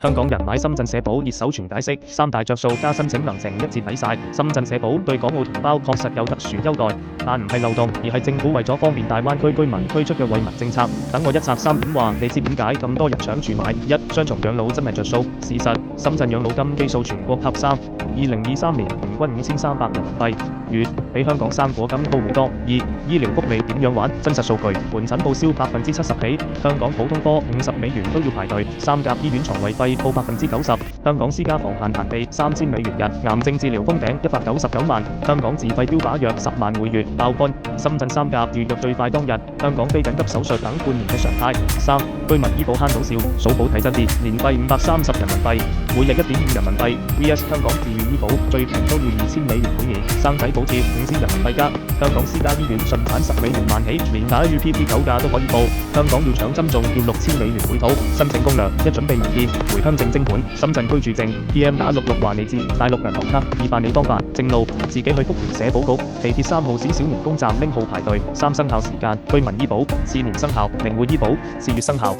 香港人買深圳社保熱搜全解釋，三大着數加申請流程一次睇晒。深圳社保對港澳同胞確實有特殊優待，但唔係漏洞，而係政府為咗方便大灣區居民推出嘅惠民政策。等我一拆三點話，你知點解咁多人搶住買？一、雙重養老真係着數。事實，深圳養老金基數全國 Top 3，2023年平均5300人民幣月，比香港生果金高好多。二、醫療福利點樣玩？真實數據，門診報銷70%起，香港普通科50美元都要排隊，三甲醫院床位費報90%，香港私家防限限地3000美元日，癌症治療封頂199萬，香港自費標靶藥10萬每月爆肝，深圳三甲預約最快當日，香港非緊急手術等半年嘅常態。三、居民醫保慳到少，數保睇真啲，年費530人民幣，每日1.5人民幣 vs 香港自願醫保最平都要2000美元每年，生仔補貼5000人民幣加，香港私家醫院順產10美元萬起，連打 UPT 9價都可以報，香港要搶針仲要6000美元每套，申請攻略一準備文件，回鄉證徵款，深圳居住證 PM 打66話你知，大陸銀行卡易辦理方法，正路自己去福田社保局，地鐵3號線小年宮站拎號排隊，3生效時間，居民醫保次年生效，靈活醫保4月生效。